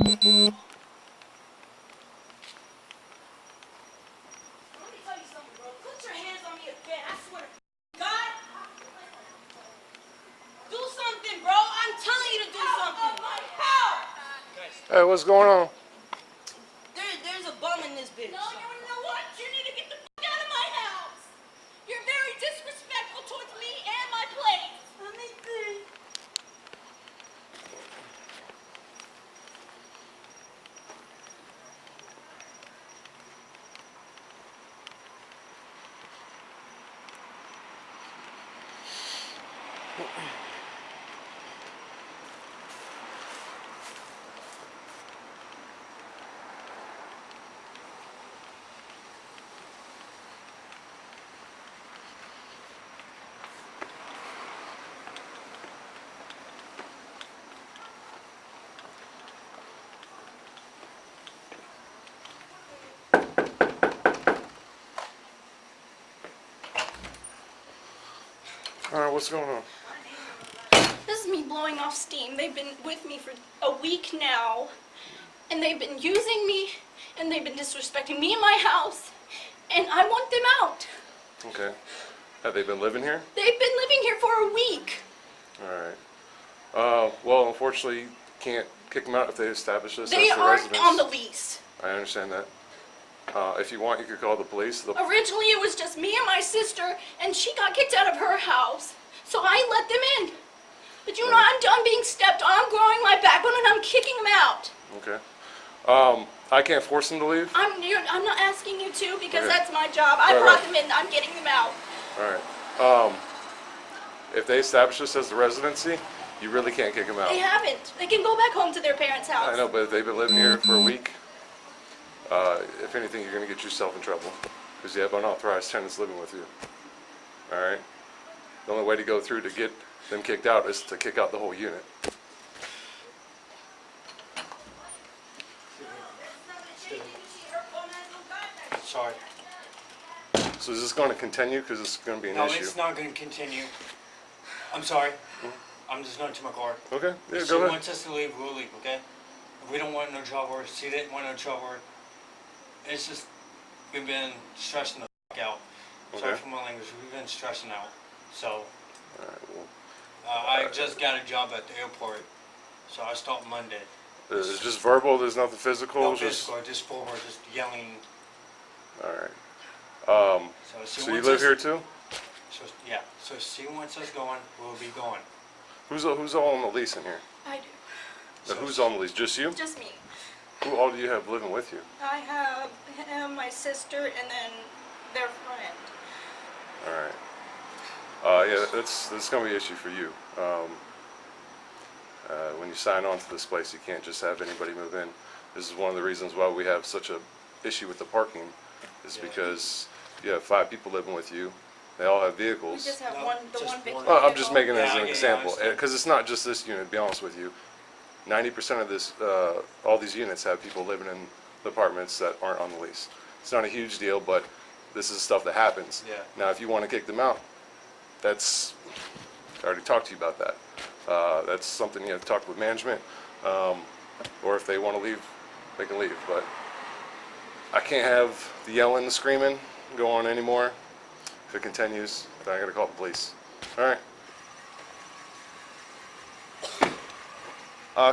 tell you something, bro. Put your hands on me again. I swear to God. Do something, bro. I'm telling you to do something. My house. Hey, what's going on? There's a bum in this bitch. No, you know what? You need to get the fuck out of my house. You're very disrespectful towards me and my place. Let me see. All right, what's going on? This is me blowing off steam. They've been with me for a week now, and they've been using me, and they've been disrespecting me in my house, and I want them out. Okay. Have they been living here? They've been living here for a week. All right. Well, unfortunately, you can't kick them out if they establish this They as the aren't residence. on the lease. I understand that. If you want, you could call the police. Originally, it was just me and my sister, and she got kicked out of her house, so I let them in. But you know, I'm done being stepped on. I'm growing my backbone, and I'm kicking them out. Okay. I can't force them to leave. I'm not asking you to because Okay. that's my job. I brought them in. I'm getting them out. All right. If they establish this as the residency, you really can't kick them out. They haven't. They can go back home to their parents' house. I know, but if they've been living here for a week, if anything, you're going to get yourself in trouble because you have unauthorized tenants living with you. All right. The only way to go through to get them kicked out is to kick out the whole unit. Sorry. So is this going to continue? Because it's going to be an No, issue. it's not going to continue. I'm sorry. I'm just going to my car. Okay. Yeah, If go she ahead. wants us to leave, we'll leave, okay? If we don't want no trouble, or she didn't want no trouble, it's just, we've been stressing the fuck out. Sorry Okay. for my language, we've been stressing out. So, All right. Well, I just got a job at the airport, so I start Monday. it's just verbal. There's nothing physical. No just physical, just forward, just yelling. all right. So, So you live here too? So, yeah, so she wants us going, we'll be going. Who's all on the lease in here? I do. Now, who's on the lease? Just you? Just me. Who all do you have living with you? I have him, my sister, and then their friend. All right. Yeah, that's gonna be an issue for you. When you sign on to this place, you can't just have anybody move in. This is one of the reasons why we have such a issue with the parking, is because you have 5 people living with you. They all have We vehicles. just have No, one, the just one big one. Well, I'm just making it as Yeah, an yeah, example, I understand. because it's not just this unit. To be honest with you, 90% of this, all these units have people living in the apartments that aren't on the lease. It's not a huge deal, but this is stuff that happens. Yeah. Now, if you want to kick them out, I already talked to you about that. That's something you have to talk with management, or if they want to leave, they can leave. But I can't have the yelling, the screaming go on anymore. If it continues, then I gotta call the police. All right.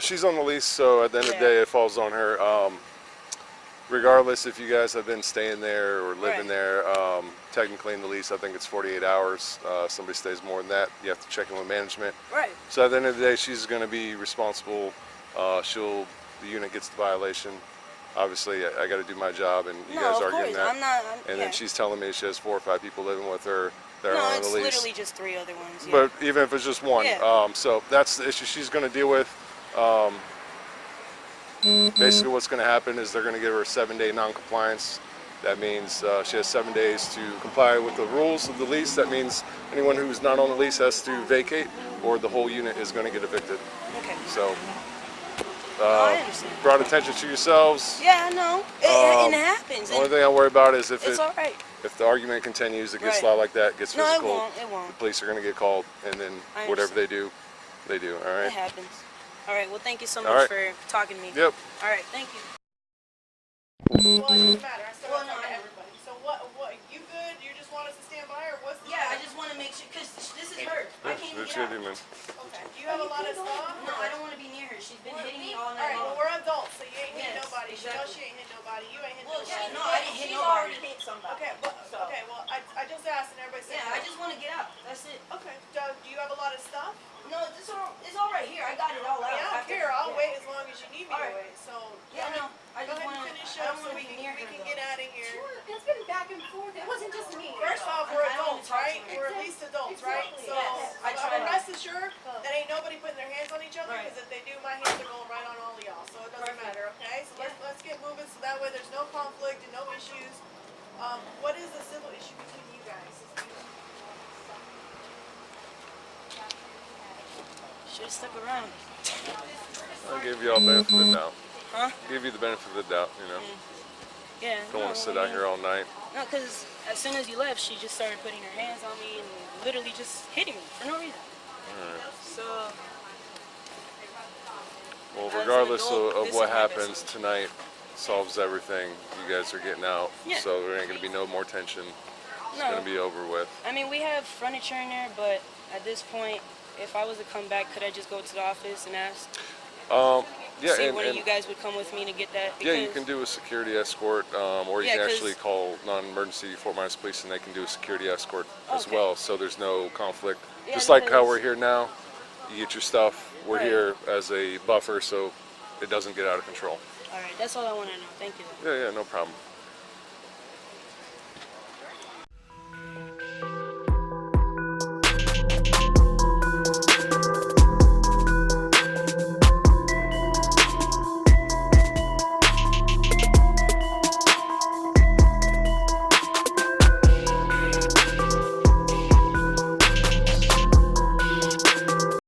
She's on the lease, so at the end of the day, it falls on her. Regardless if you guys have been staying there or living Right. there, technically in the lease, I think it's 48 hours. Somebody stays more than that, you have to check in with management. Right. So at the end of the day, she's going to be responsible. The unit gets the violation. Obviously, I got to do my job, and you guys No, are of getting course. that. I'm not. And Yeah. then she's telling me she has 4 or 5 people living with her. They're No, on it's the lease. literally just 3 other ones. Yeah. But even if it's just one, Yeah. so that's the issue she's going to deal with. Basically, what's going to happen is they're going to give her a 7-day non-compliance. That means she has 7 days to comply with the rules of the lease. That means anyone who's not on the lease has to vacate, or the whole unit is going to get evicted. Okay. So, No, I understand. brought attention to yourselves. Yeah, I know. And it happens. The only thing I worry about is if It's all right. if the argument continues, it gets Right. loud like that, gets No, it physical. won't. It The won't. police are going to get called, and then I whatever understand. they do. All right. It happens. All right. Well, thank you so All much right. for talking to me. Yep. All right. Thank you. Well, it doesn't matter. I still Well, gotta no, talk I to know. everybody. So what, you good? You just want us to stand by, or what's the Yeah, I deal? just want to make sure because this is her. I can't even That's get good, out. man. Okay. Do you have a lot of stuff? No, I don't want to be near her. She's been hitting me all night Alright, well, long. we're adults, so you ain't hitting Yes, nobody. She knows exactly. she ain't hitting nobody. You ain't hitting Well, nobody. no, I didn't hit She's nobody. already hit somebody. Okay, well, I just asked and everybody said Yeah, no. I just want to get out. That's it. Okay, do you have a lot of stuff? No, it's all right here. I got it all out. Yeah, After- here, I'll yeah. wait as long as you need me to Alright. wait, so. Yeah, go no, I ahead- just Go want ahead to. and finish I up don't so want to we be can, near we her. can though. get out of here. It's been back and forth. It wasn't just me. First off, we're I don't adults, talk to right? her. We're at least adults, right? Exactly. So, Yes, I but try to. rest assured that ain't nobody putting their hands on each other, Right. because if they do, my hands are going right on all of y'all, so it doesn't Perfect. matter, okay? So let's get moving, so that way there's no conflict and no issues. What is the civil issue between you guys? Should have stuck around. I gave you all benefit of the doubt. Huh? Give you the benefit of the doubt, you know. Yeah. Don't want to sit out here all night. No, because as soon as you left, she just started putting her hands on me and literally just hitting me for no reason. So, Well, As an regardless adult, of this what is my best happens solution. tonight, solves everything. You guys are getting out, Yeah. so there ain't gonna be no more tension. It's no. gonna be over with. I mean, we have furniture in there, but at this point, if I was to come back, could I just go to the office and ask? Yeah, See if and, one of and you guys would come with me to get that? yeah, you Because- can do a security escort, or you Yeah, can 'cause- actually call non-emergency Fort Myers Police, and they can do a security escort as Okay. well. So there's no conflict. Yeah, Just like how because- we're here now, you get your stuff. We're Right. here as a buffer, so it doesn't get out of control. All right, that's all I want to know. Thank you. Yeah, no problem.